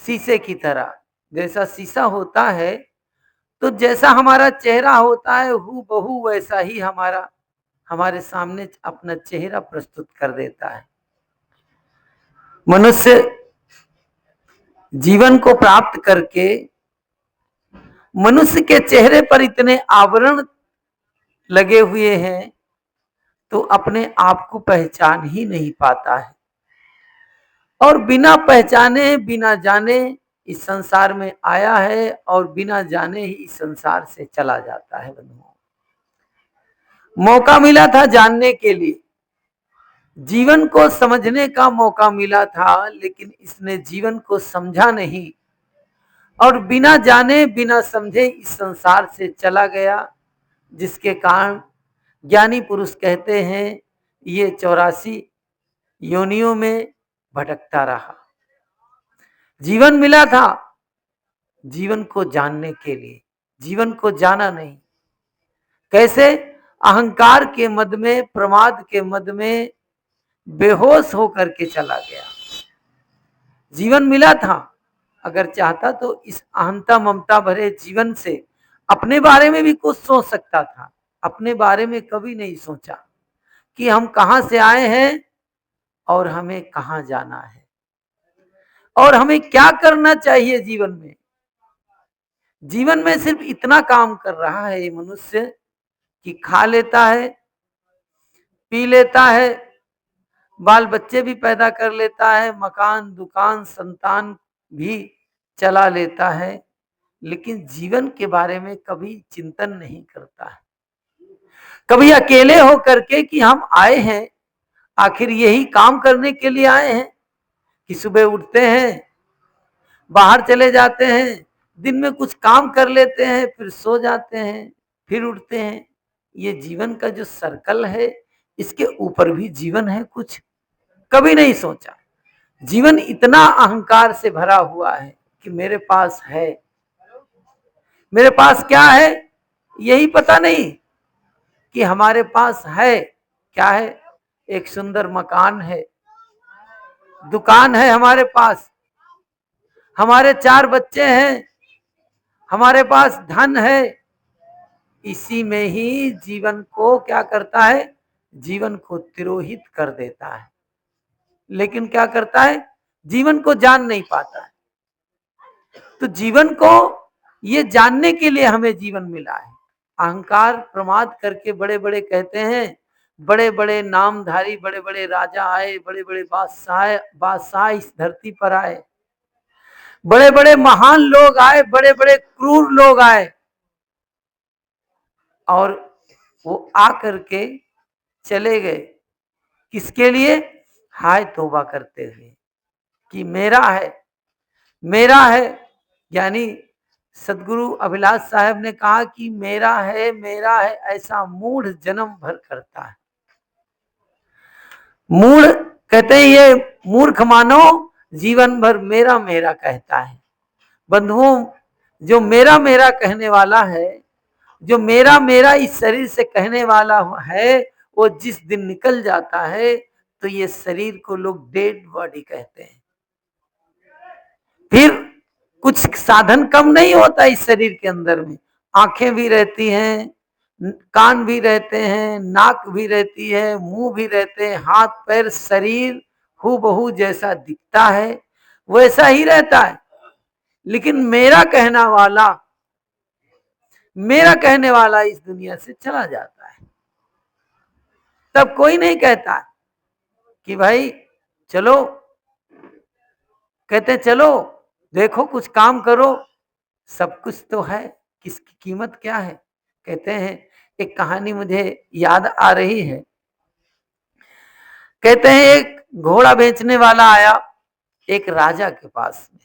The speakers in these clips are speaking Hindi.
शीशे की तरह। जैसा शीशा होता है, तो जैसा हमारा चेहरा होता है हूबहू वैसा ही हमारा हमारे सामने अपना चेहरा प्रस्तुत कर देता है। मनुष्य जीवन को प्राप्त करके मनुष्य के चेहरे पर इतने आवरण लगे हुए हैं, तो अपने आप को पहचान ही नहीं पाता है, और बिना पहचाने बिना जाने इस संसार में आया है और बिना जाने ही इस संसार से चला जाता है। बंधुओं, मौका मिला था जानने के लिए, जीवन को समझने का मौका मिला था, लेकिन इसने जीवन को समझा नहीं और बिना जाने बिना समझे इस संसार से चला गया, जिसके कारण ज्ञानी पुरुष कहते हैं ये 84 योनियों में भटकता रहा। जीवन मिला था जीवन को जानने के लिए, जीवन को जाना नहीं। कैसे? अहंकार के मद में, प्रमाद के मद में बेहोश होकर के चला गया। जीवन मिला था, अगर चाहता तो इस अहंता ममता भरे जीवन से अपने बारे में भी कुछ सोच सकता था। अपने बारे में कभी नहीं सोचा कि हम कहां से आए हैं और हमें कहां जाना है और हमें क्या करना चाहिए जीवन में। जीवन में सिर्फ इतना काम कर रहा है ये मनुष्य कि खा लेता है, पी लेता है, बाल बच्चे भी पैदा कर लेता है, मकान दुकान संतान भी चला लेता है, लेकिन जीवन के बारे में कभी चिंतन नहीं करता है। कभी अकेले होकर के कि हम आए हैं, आखिर यही काम करने के लिए आए हैं कि सुबह उठते हैं, बाहर चले जाते हैं, दिन में कुछ काम कर लेते हैं, फिर सो जाते हैं, फिर उठते हैं। ये जीवन का जो सर्कल है, इसके ऊपर भी जीवन है कुछ? कभी नहीं सोचा। जीवन इतना अहंकार से भरा हुआ है कि मेरे पास है, मेरे पास क्या है यही पता नहीं कि हमारे पास है क्या है। एक सुंदर मकान है, दुकान है हमारे पास, हमारे 4 बच्चे हैं, हमारे पास धन है। इसी में ही जीवन को क्या करता है? जीवन को तिरोहित कर देता है। लेकिन क्या करता है? जीवन को जान नहीं पाता है। तो जीवन को ये जानने के लिए हमें जीवन मिला है। अहंकार प्रमाद करके बड़े बड़े कहते हैं, बड़े बड़े नामधारी, बड़े बड़े राजा आए, बड़े बड़े बादशाह इस धरती पर आए, बड़े बड़े महान लोग आए, बड़े बड़े क्रूर लोग आए, और वो आ करके चले गए। किसके लिए? हाय तौबा करते हुए कि मेरा है, मेरा है। यानी सदगुरु अभिलाष साहब ने कहा कि मेरा है, मेरा है, ऐसा मूढ़ जन्म भर करता है। मूढ़ कहते हैं ये मूर्ख मानो जीवन भर मेरा मेरा कहता है। बंधुओं, जो मेरा मेरा कहने वाला है, जो मेरा मेरा इस शरीर से कहने वाला है, वो जिस दिन निकल जाता है तो ये शरीर को लोग डेड बॉडी कहते हैं। फिर कुछ साधन कम नहीं होता इस शरीर के अंदर में। आंखें भी रहती हैं, कान भी रहते हैं, नाक भी रहती है, मुंह भी रहते हैं, हाथ पैर, शरीर हूबहू जैसा दिखता है वैसा ही रहता है। लेकिन मेरा कहने वाला इस दुनिया से चला जाता है। तब कोई नहीं कहता कि भाई चलो, कहते चलो देखो कुछ काम करो, सब कुछ तो है, किसकी कीमत क्या है। कहते हैं, एक कहानी मुझे याद आ रही है। कहते हैं एक घोड़ा बेचने वाला आया एक राजा के पास में।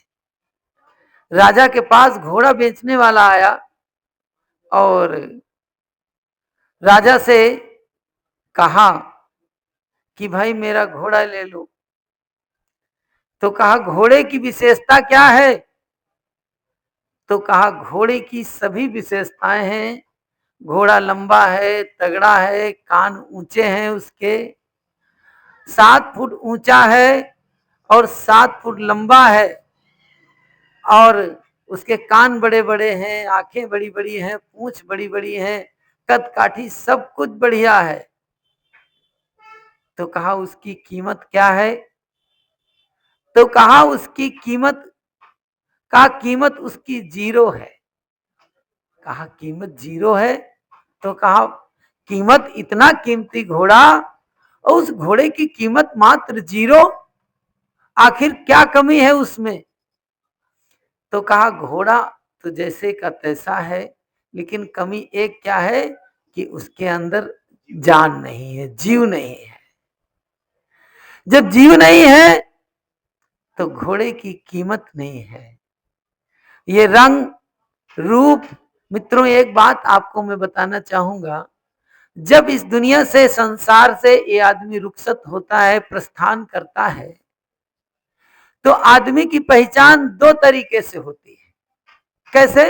राजा के पास घोड़ा बेचने वाला आया और राजा से कहा कि भाई मेरा घोड़ा ले लो। तो कहा घोड़े की विशेषता क्या है? तो कहा घोड़े की सभी विशेषताएं हैं। घोड़ा लंबा है, तगड़ा है, कान ऊंचे हैं उसके, 7 फुट ऊंचा है और 7 फुट लंबा है। और उसके कान बड़े बड़े हैं, आंखें बड़ी बड़ी हैं, पूंछ बड़ी बड़ी हैं, कद काठी सब कुछ बढ़िया है। तो कहा उसकी कीमत क्या है? तो कहा उसकी कीमत उसकी 0 है। कहा कीमत 0 है? तो कहा कीमत इतना कीमती घोड़ा और उस घोड़े की कीमत मात्र 0, आखिर क्या कमी है उसमें? तो कहा घोड़ा तो जैसे का तैसा है, लेकिन कमी एक क्या है कि उसके अंदर जान नहीं है, जीव नहीं है। जब जीव नहीं है तो घोड़े की कीमत नहीं है। ये रंग रूप, मित्रों एक बात आपको मैं बताना चाहूंगा, जब इस दुनिया से, संसार से ये आदमी रुखसत होता है, प्रस्थान करता है, तो आदमी की पहचान 2 तरीके से होती है। कैसे?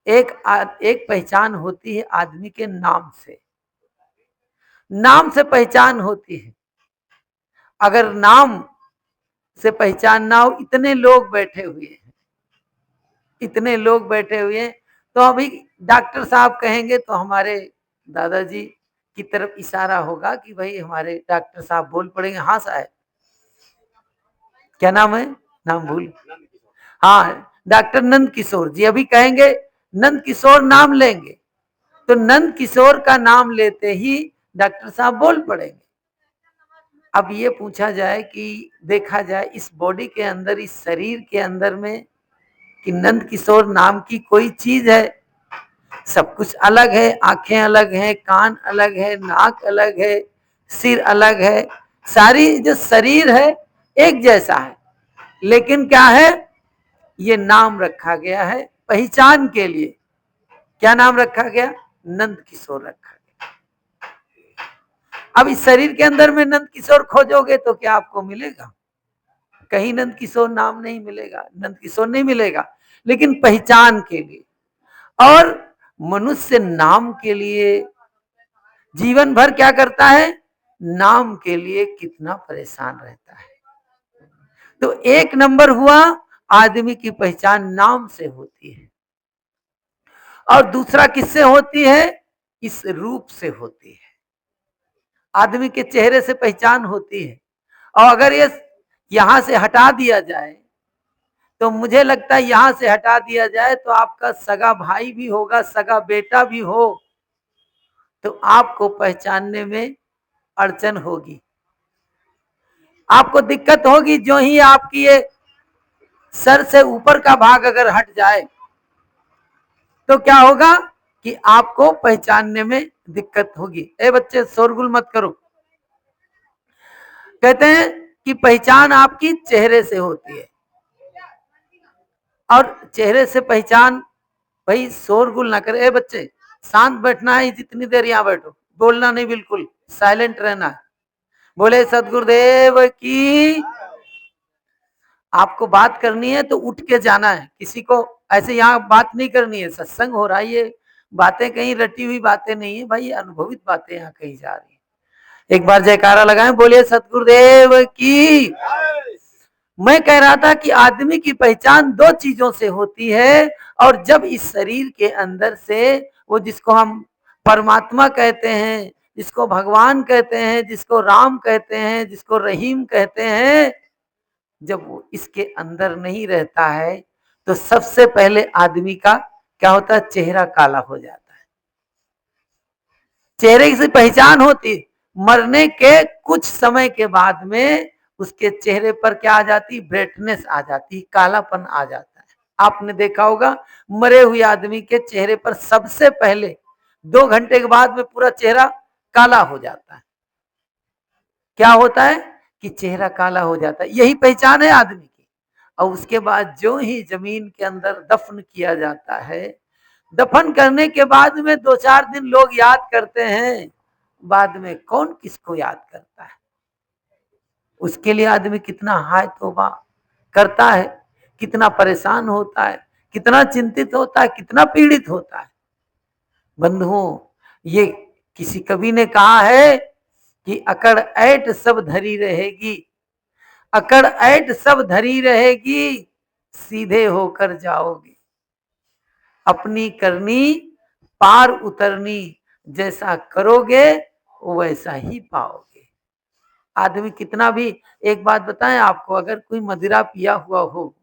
एक पहचान होती है आदमी के नाम से, नाम से पहचान होती है। अगर नाम से पहचान ना हो, इतने लोग बैठे हुए हैं, इतने लोग बैठे हुए हैं, तो अभी डॉक्टर साहब कहेंगे तो हमारे दादाजी की तरफ इशारा होगा कि भाई हमारे डॉक्टर साहब बोल पड़ेंगे, हाँ साहब क्या नाम है, नाम भूल, हाँ डॉक्टर नंद किशोर जी, अभी कहेंगे नंद किशोर नाम लेंगे, तो नंद किशोर का नाम लेते ही डॉक्टर साहब बोल पड़ेंगे। अब ये पूछा जाए कि देखा जाए इस बॉडी के अंदर, इस शरीर के अंदर में, कि नंद किशोर नाम की कोई चीज है? सब कुछ अलग है, आंखें अलग हैं, कान अलग है, नाक अलग है, सिर अलग है, सारी जो शरीर है एक जैसा है, लेकिन क्या है, ये नाम रखा गया है पहचान के लिए। क्या नाम रखा गया? नंद किशोर रखा गया। अब इस शरीर के अंदर में नंद किशोर खोजोगे तो क्या आपको मिलेगा? कहीं नंद किशोर नाम नहीं मिलेगा, नंद किशोर नहीं मिलेगा, लेकिन पहचान के लिए। और मनुष्य नाम के लिए जीवन भर क्या करता है? नाम के लिए कितना परेशान रहता है। तो एक नंबर हुआ, आदमी की पहचान नाम से होती है, और दूसरा किससे होती है? इस रूप से होती है। आदमी के चेहरे से पहचान होती है, और अगर ये यहां से हटा दिया जाए, तो मुझे लगता है यहां से हटा दिया जाए तो आपका सगा भाई भी होगा, सगा बेटा भी हो, तो आपको पहचानने में अड़चन होगी, आपको दिक्कत होगी। जो ही आपकी ये सर से ऊपर का भाग अगर हट जाए तो क्या होगा कि आपको पहचानने में दिक्कत होगी। ए बच्चे शोरगुल मत करो। कहते हैं कि पहचान आपकी चेहरे से होती है, और चेहरे से पहचान, भाई शोरगुल ना करे, ए बच्चे शांत बैठना है, जितनी देर यहाँ बैठो, बोलना नहीं, बिल्कुल साइलेंट रहना है। बोले सदगुरुदेव की। आपको बात करनी है तो उठ के जाना है, किसी को ऐसे यहाँ बात नहीं करनी है, सत्संग हो रहा है, ये बातें कहीं रटी हुई बातें नहीं है भाई, अनुभवित बातें यहाँ कही जा रही है। एक बार जयकारा लगाएं, बोलिए सतगुरुदेव की। मैं कह रहा था कि आदमी की पहचान 2 चीजों से होती है, और जब इस शरीर के अंदर से वो, जिसको हम परमात्मा कहते हैं, जिसको भगवान कहते हैं, जिसको राम कहते हैं, जिसको रहीम कहते हैं, जब वो इसके अंदर नहीं रहता है, तो सबसे पहले आदमी का क्या होता है? चेहरा काला हो जाता है। चेहरे से पहचान होती, मरने के कुछ समय के बाद में उसके चेहरे पर क्या आ जाती? ब्राइटनेस आ जाती, कालापन आ जाता है। आपने देखा होगा मरे हुए आदमी के चेहरे पर सबसे पहले 2 घंटे के बाद में पूरा चेहरा काला हो जाता है। क्या होता है कि चेहरा काला हो जाता है, यही पहचान है आदमी की। और उसके बाद जो ही जमीन के अंदर दफन किया जाता है, दफन करने के बाद में 2-4 दिन लोग याद करते हैं, बाद में कौन किसको याद करता है? उसके लिए आदमी कितना हाय तौबा करता है, कितना परेशान होता है, कितना चिंतित होता है, कितना पीड़ित होता है। बंधुओं, ये किसी कवि ने कहा है कि अकड़ ऐट सब धरी रहेगी, अकड़ ऐट सब धरी रहेगी, सीधे होकर जाओगे। अपनी करनी पार उतरनी, जैसा करोगे वैसा ही पाओगे। आदमी कितना भी, एक बात बताएं आपको, अगर कोई मदिरा पिया हुआ हो,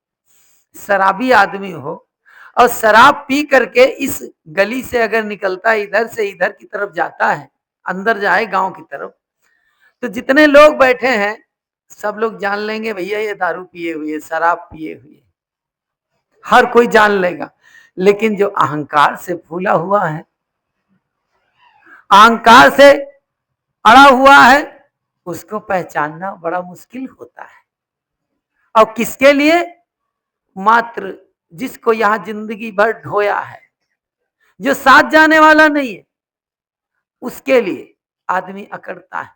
शराबी आदमी हो, और शराब पी करके इस गली से अगर निकलता है, इधर से इधर की तरफ जाता है, अंदर जाए गांव की तरफ, तो जितने लोग बैठे हैं सब लोग जान लेंगे भैया ये दारू पिए हुए, शराब पिए हुए, हर कोई जान लेगा। लेकिन जो अहंकार से फूला हुआ है, अहंकार से अड़ा हुआ है, उसको पहचानना बड़ा मुश्किल होता है। और किसके लिए? मात्र जिसको यहां जिंदगी भर ढोया है, जो साथ जाने वाला नहीं है, उसके लिए आदमी अकड़ता है।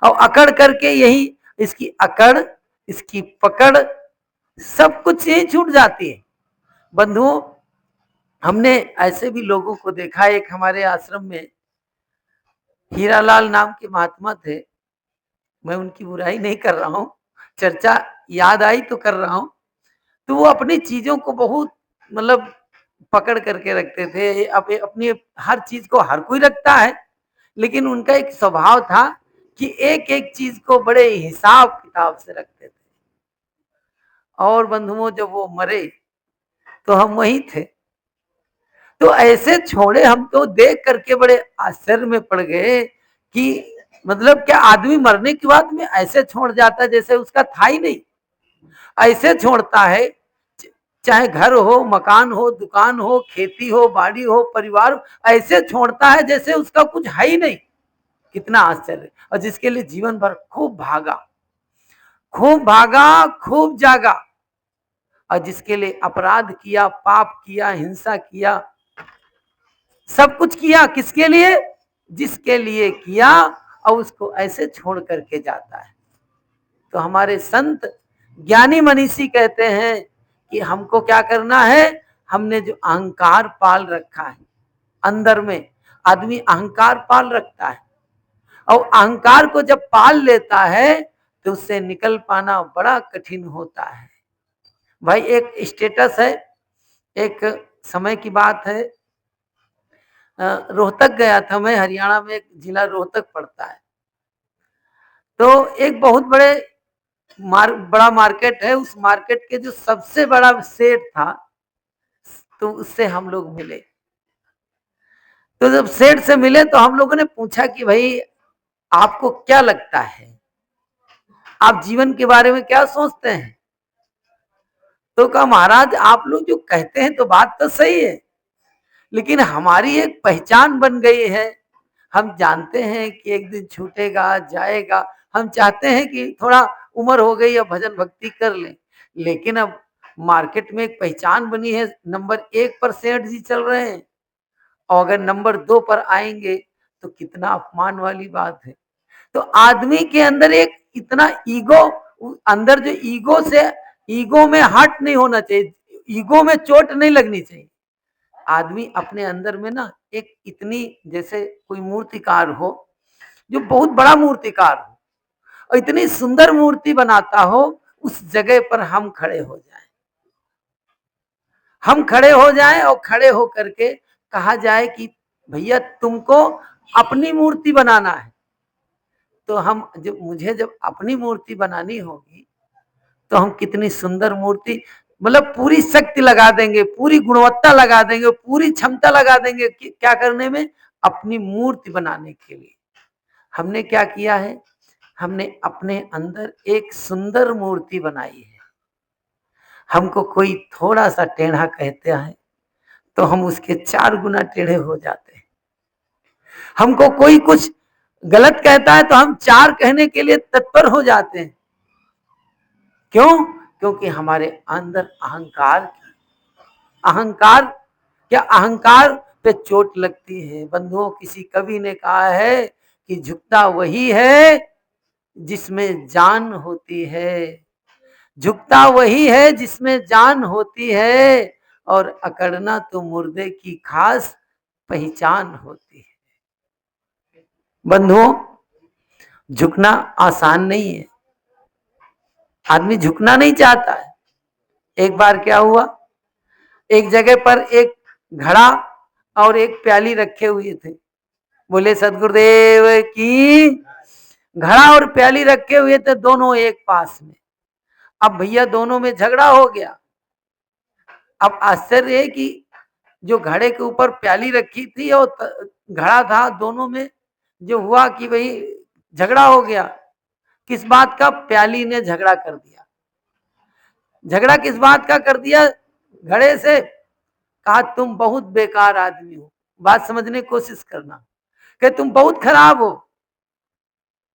और अकड़ करके यही इसकी अकड़, इसकी पकड़, सब कुछ यही छूट जाती है। बंधुओं, हमने ऐसे भी लोगों को देखा। एक हमारे आश्रम में हीरालाल नाम के महात्मा थे, मैं उनकी बुराई नहीं कर रहा हूं, चर्चा याद आई तो कर रहा हूं। तो वो अपनी चीजों को बहुत मतलब पकड़ करके रखते थे। अपनी हर चीज को हर कोई रखता है, लेकिन उनका एक स्वभाव था कि एक एक चीज को बड़े हिसाब किताब से रखते थे। और बंधुओं, जब वो मरे तो हम वहीं थे। तो ऐसे छोड़े, हम तो देख करके बड़े आश्चर्य में पड़ गए कि मतलब क्या आदमी मरने के बाद में ऐसे छोड़ जाता है जैसे उसका था ही नहीं। ऐसे छोड़ता है, चाहे घर हो, मकान हो, दुकान हो, खेती हो, बाड़ी हो, परिवार हो, ऐसे छोड़ता है जैसे उसका कुछ है ही नहीं। कितना आश्चर्य। और जिसके लिए जीवन भर खूब भागा, खूब भागा, खूब जागा, और जिसके लिए अपराध किया, पाप किया, हिंसा किया, सब कुछ किया, किसके लिए? जिसके लिए किया, और उसको ऐसे छोड़ करके जाता है। तो हमारे संत ज्ञानी मनीषी कहते हैं कि हमको क्या करना है। हमने जो अहंकार पाल रखा है अंदर में, आदमी अहंकार पाल रखता है, और अहंकार को जब पाल लेता है तो उससे निकल पाना बड़ा कठिन होता है। भाई, एक स्टेटस है, एक समय की बात है, रोहतक गया था मैं। हरियाणा में एक जिला रोहतक पड़ता है। तो एक बहुत बड़ा मार्केट है। उस मार्केट के जो सबसे बड़ा सेठ था, तो उससे हम लोग मिले। तो जब सेठ से मिले तो हम लोगों ने पूछा कि भाई आपको क्या लगता है, आप जीवन के बारे में क्या सोचते हैं? तो कहा महाराज, आप लोग जो कहते हैं तो बात तो सही है, लेकिन हमारी एक पहचान बन गई है। हम जानते हैं कि एक दिन छूटेगा, जाएगा। हम चाहते हैं कि थोड़ा उम्र हो गई, अब भजन भक्ति कर लें, लेकिन अब मार्केट में एक पहचान बनी है। नंबर 1 पर सेठ जी चल रहे हैं, और अगर नंबर 2 पर आएंगे तो कितना अपमान वाली बात है। तो आदमी के अंदर एक इतना ईगो, अंदर जो ईगो से, ईगो में हर्ट नहीं होना चाहिए, ईगो में चोट नहीं लगनी चाहिए। आदमी अपने अंदर में ना एक इतनी, जैसे कोई मूर्तिकार हो जो बहुत बड़ा मूर्तिकार हो और इतनी सुंदर मूर्ति बनाता हो, उस जगह पर हम खड़े हो जाएं, हम खड़े हो जाएं और खड़े हो करके कहा जाए कि भैया तुमको अपनी मूर्ति बनाना है। तो हम जब अपनी मूर्ति बनानी होगी तो हम कितनी सुंदर मूर्ति, मतलब पूरी शक्ति लगा देंगे, पूरी गुणवत्ता लगा देंगे, पूरी क्षमता लगा देंगे कि क्या करने में, अपनी मूर्ति बनाने के लिए। हमने क्या किया है, हमने अपने अंदर एक सुंदर मूर्ति बनाई है। हमको कोई थोड़ा सा टेढ़ा कहता है तो हम उसके 4 गुना टेढ़े हो जाते हैं। हमको कोई कुछ गलत कहता है तो हम 4 कहने के लिए तत्पर हो जाते हैं। क्यों? क्योंकि हमारे अंदर अहंकार क्या, अहंकार पे चोट लगती है। बंधुओं, किसी कवि ने कहा है कि झुकता वही है जिसमें जान होती है, झुकता वही है जिसमें जान होती है, और अकड़ना तो मुर्दे की खास पहचान होती है। बंधुओं, झुकना आसान नहीं है। आदमी झुकना नहीं चाहता है, एक बार क्या हुआ, एक जगह पर एक घड़ा और एक प्याली रखे हुए थे। बोले सदगुरुदेव की। घड़ा और प्याली रखे हुए थे दोनों एक पास में। अब भैया दोनों में झगड़ा हो गया। अब आश्चर्य है कि जो घड़े के ऊपर प्याली रखी थी और घड़ा था, दोनों में जो हुआ कि भाई झगड़ा हो गया। किस बात का? प्याली ने झगड़ा कर दिया। झगड़ा किस बात का कर दिया? घड़े से। कहा तुम बहुत बेकार आदमी हो, बात समझने की कोशिश करना, कि तुम बहुत खराब हो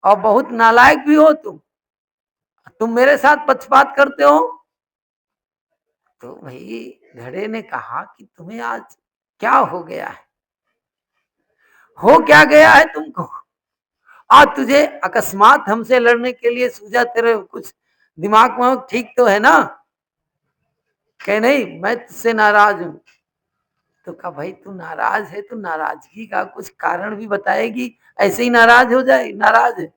और बहुत नालायक भी हो, तुम मेरे साथ पक्षपात करते हो। तो भाई घड़े ने कहा कि तुम्हें आज क्या हो गया है, हो क्या गया है तुमको? आज तुझे अकस्मात हमसे लड़ने के लिए सूझा? तेरे कुछ दिमाग में ठीक तो है ना? कह नहीं, मैं तुझसे नाराज हूं। तो कहा भाई तू नाराज है तो नाराजगी का कुछ कारण भी बताएगी, ऐसे ही नाराज हो जाए? नाराज है,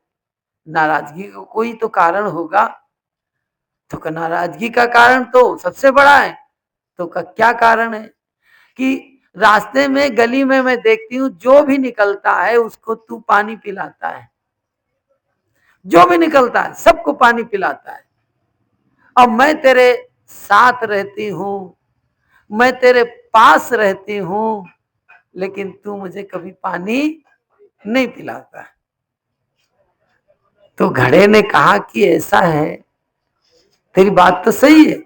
नाराजगी का कोई तो कारण होगा। तो नाराजगी का कारण तो सबसे बड़ा है। तो क्या कारण है? कि रास्ते में गली में मैं देखती हूँ जो भी निकलता है उसको तू पानी पिलाता है, जो भी निकलता है सबको पानी पिलाता है। अब मैं तेरे साथ रहती हूँ, मैं तेरे पास रहती हूँ, लेकिन तू मुझे कभी पानी नहीं पिलाता। तो घड़े ने कहा कि ऐसा है, तेरी बात तो सही है,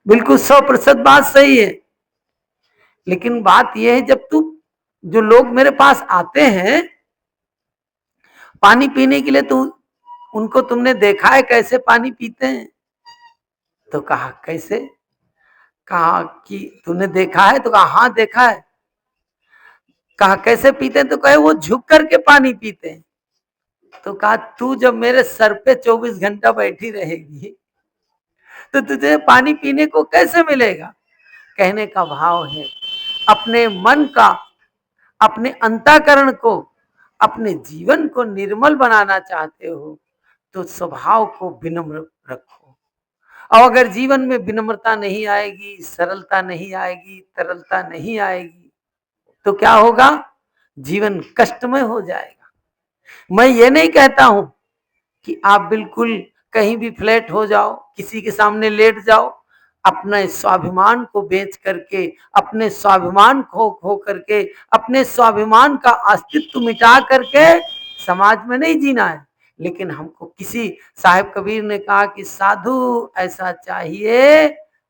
बिल्कुल 100% बात सही है, लेकिन बात यह है जब तू, जो लोग मेरे पास आते हैं पानी पीने के लिए, तो उनको तुमने देखा है कैसे पानी पीते हैं? तो कहा कैसे? कहा कि तूने देखा है? तो कहा हाँ देखा है। कहा कैसे पीते हैं? तो कहे वो झुक करके पानी पीते हैं। तो कहा तू जब मेरे सर पे 24 घंटा बैठी रहेगी तो तुझे पानी पीने को कैसे मिलेगा? कहने का भाव है, अपने मन का, अपने अंतःकरण को, अपने जीवन को निर्मल बनाना चाहते हो तो स्वभाव को विनम्र रखो। और अगर जीवन में विनम्रता नहीं आएगी, सरलता नहीं आएगी, तरलता नहीं आएगी, तो क्या होगा? जीवन कष्टमय हो जाएगा। मैं ये नहीं कहता हूं कि आप बिल्कुल कहीं भी फ्लैट हो जाओ, किसी के सामने लेट जाओ, अपने स्वाभिमान को बेच करके, अपने स्वाभिमान खो खो करके, अपने स्वाभिमान का अस्तित्व मिटा करके समाज में नहीं जीना है। लेकिन हमको किसी, साहिब कबीर ने कहा कि साधु ऐसा चाहिए,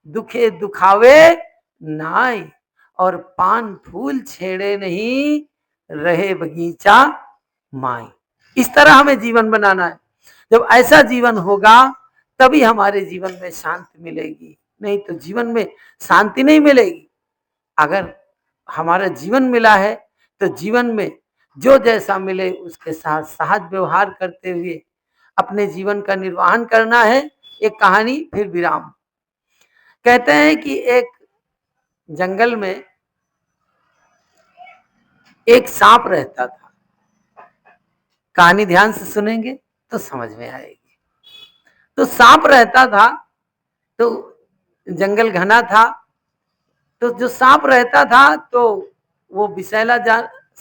दुखे दुखावे नाई, और पान फूल छेड़े नहीं, रहे बगीचा माई। इस तरह हमें जीवन बनाना है। जब ऐसा जीवन होगा तभी हमारे जीवन में शांति मिलेगी, नहीं तो जीवन में शांति नहीं मिलेगी। अगर हमारा जीवन मिला है तो जीवन में जो जैसा मिले उसके साथ सहज व्यवहार करते हुए अपने जीवन का निर्वहन करना है। एक कहानी फिर विराम। कहते हैं कि एक जंगल में एक सांप रहता था। कहानी ध्यान से सुनेंगे तो समझ में आएगी। तो सांप रहता था, तो जंगल घना था, तो जो सांप रहता था तो वो विषैला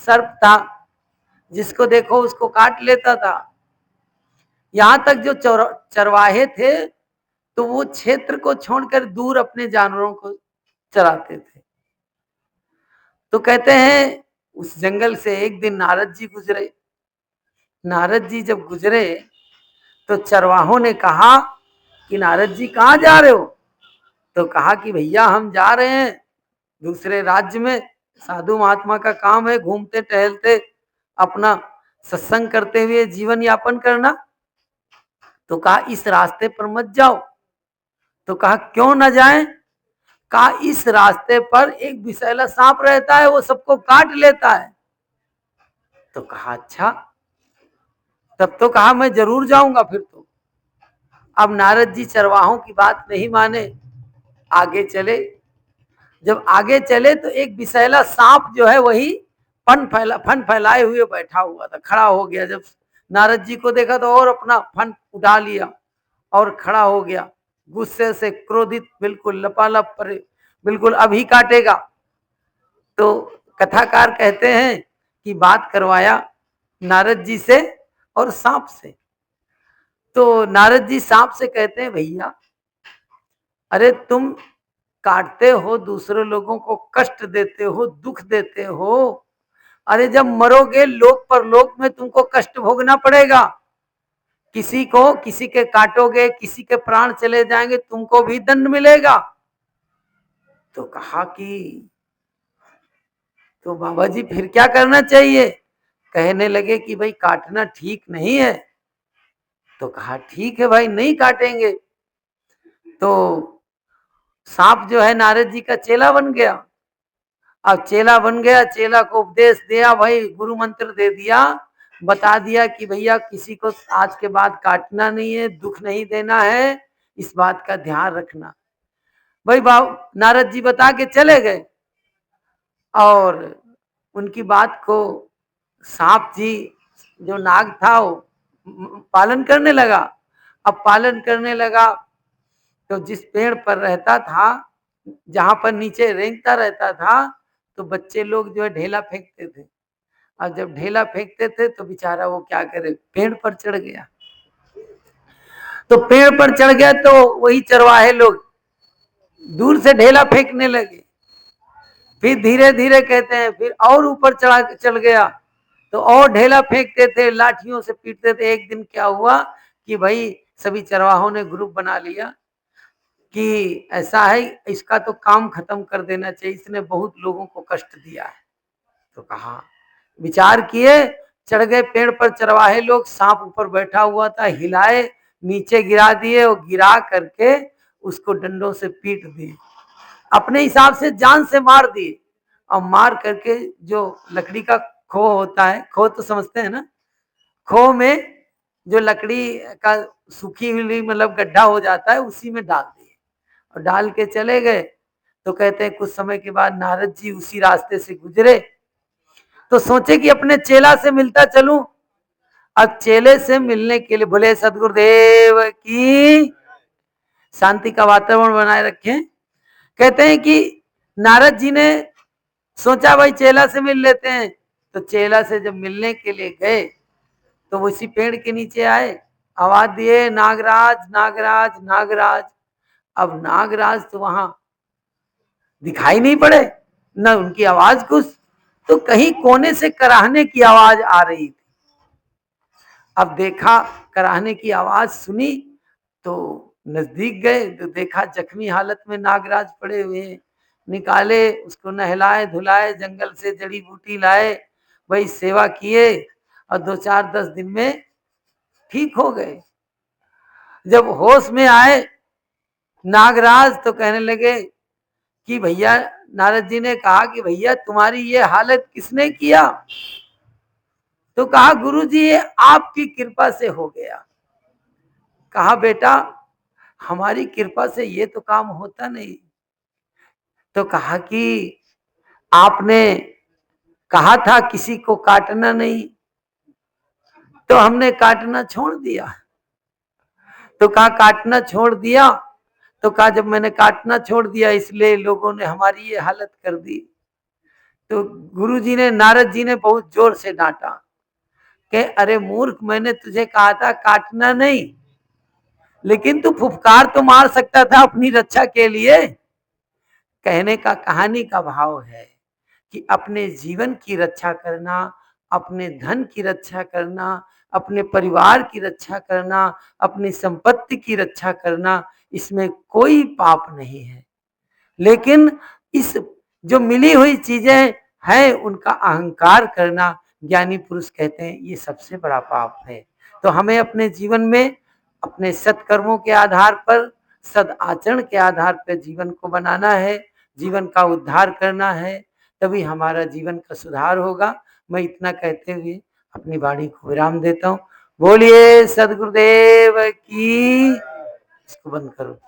सर्प था, जिसको देखो उसको काट लेता था। यहां तक जो चरवाहे थे तो वो क्षेत्र को छोड़कर दूर अपने जानवरों को चराते थे। तो कहते हैं उस जंगल से एक दिन नारद जी गुजरे। नारद जी जब गुजरे तो चरवाहों ने कहा कि नारद जी कहाँ जा रहे हो? तो कहा कि भैया हम जा रहे हैं दूसरे राज्य में, साधु महात्मा का काम है घूमते टहलते अपना सत्संग करते हुए जीवन यापन करना। तो कहा इस रास्ते पर मत जाओ। तो कहा क्यों न जाएं? कहा इस रास्ते पर एक विषैला सांप रहता है, वो सबको काट लेता है। तो कहा अच्छा, तब तो कहा मैं जरूर जाऊंगा फिर तो। अब नारद जी चरवाहों की बात नहीं माने, आगे चले। जब आगे चले तो एक विषैला सांप जो है वही फन फैलाए हुए बैठा हुआ था, खड़ा हो गया। जब नारद जी को देखा तो और अपना फन उठा लिया और खड़ा हो गया। गुस्से से क्रोधित, बिल्कुल लपालप पर, बिल्कुल अभी काटेगा। तो कथाकार कहते हैं कि बात करवाया नारद जी से और सांप से। तो नारद जी सांप से कहते हैं, भैया अरे तुम काटते हो, दूसरे लोगों को कष्ट देते हो, दुख देते हो, अरे जब मरोगे लोक परलोक में तुमको कष्ट भोगना पड़ेगा। किसी को, किसी के काटोगे, किसी के प्राण चले जाएंगे, तुमको भी दंड मिलेगा। तो कहा कि तो बाबा जी फिर क्या करना चाहिए? कहने लगे कि भाई काटना ठीक नहीं है। तो कहा ठीक है भाई, नहीं काटेंगे। तो सांप जो है नारद जी का चेला बन गया। अब चेला बन गया, चेला को उपदेश दिया, भाई गुरु मंत्र दे दिया, बता दिया कि भैया किसी को आज के बाद काटना नहीं है, दुख नहीं देना है, इस बात का ध्यान रखना। भाई नारद जी बता के चले गए और उनकी बात को सांप जी जो नाग था वो पालन करने लगा। अब पालन करने लगा तो जिस पेड़ पर रहता था, जहां पर नीचे रेंगता रहता था, तो बच्चे लोग जो है ढेला फेंकते थे। और जब ढेला फेंकते थे तो बेचारा वो क्या करे, पेड़ पर चढ़ गया। तो पेड़ पर चढ़ गया तो वही चरवाहे लोग दूर से ढेला फेंकने लगे। फिर धीरे धीरे कहते हैं फिर और ऊपर चढ़ गया तो और ढेला फेंकते थे, लाठियों से पीटते थे। एक दिन क्या हुआ कि भाई सभी चरवाहों ने ग्रुप बना लिया कि ऐसा है, इसका तो काम खत्म कर देना चाहिए, इसने बहुत लोगों को कष्ट दिया है। तो कहा, विचार किए, चढ़ गए पेड़ पर चरवाहे लोग। सांप ऊपर बैठा हुआ था, हिलाए, नीचे गिरा दिए और गिरा करके उसको डंडों से पीट दिए, अपने हिसाब से जान से मार दिए। और मार करके जो लकड़ी का खो होता है, खो तो समझते हैं ना, खो में जो लकड़ी का सूखी हुई मतलब गड्ढा हो जाता है, उसी में डाल दिए और डाल के चले गए। तो कहते हैं कुछ समय के बाद नारद जी उसी रास्ते से गुजरे तो सोचे कि अपने चेला से मिलता चलूं। अब चेले से मिलने के लिए बोले सदगुरुदेव की शांति का वातावरण बनाए रखें। कहते हैं कि नारद जी ने सोचा भाई चेला से मिल लेते हैं। तो चेला से जब मिलने के लिए गए तो वो इसी पेड़ के नीचे आए, आवाज दिए, नागराज नागराज नागराज। अब नागराज तो वहां दिखाई नहीं पड़े, न उनकी आवाज कुछ। तो कहीं कोने से कराहने की आवाज आ रही थी। अब देखा, कराहने की आवाज सुनी तो नजदीक गए तो देखा जख्मी हालत में नागराज पड़े हुए हैं। निकाले, उसको नहलाए धुलाए, जंगल से जड़ी बूटी लाए, वही सेवा किए और 2-4-10 दिन में ठीक हो गए। जब होश में आए नागराज तो कहने लगे कि भैया, नारद जी ने कहा कि भैया तुम्हारी ये हालत किसने किया? तो कहा गुरु जी ये आपकी कृपा से हो गया। कहा बेटा हमारी कृपा से ये तो काम होता नहीं। तो कहा कि आपने कहा था किसी को काटना नहीं, तो हमने काटना छोड़ दिया। तो कहा काटना छोड़ दिया? तो कहा जब मैंने काटना छोड़ दिया इसलिए लोगों ने हमारी ये हालत कर दी। तो गुरु जी ने, नारद जी ने बहुत जोर से डांटा कि अरे मूर्ख, मैंने तुझे कहा था काटना नहीं, लेकिन तू फुफकार तो मार सकता था अपनी रक्षा के लिए। कहने का, कहानी का भाव है कि अपने जीवन की रक्षा करना, अपने धन की रक्षा करना, अपने परिवार की रक्षा करना, अपनी संपत्ति की रक्षा करना, इसमें कोई पाप नहीं है। लेकिन इस जो मिली हुई चीजें हैं उनका अहंकार करना, ज्ञानी पुरुष कहते हैं ये सबसे बड़ा पाप है। तो हमें अपने जीवन में अपने सत्कर्मों के आधार पर, सद आचरण के आधार पर जीवन को बनाना है, जीवन का उद्धार करना है, तभी हमारा जीवन का सुधार होगा। मैं इतना कहते हुए अपनी वाणी को विराम देता हूँ। बोलिए सदगुरुदेव की। इसको बंद करो।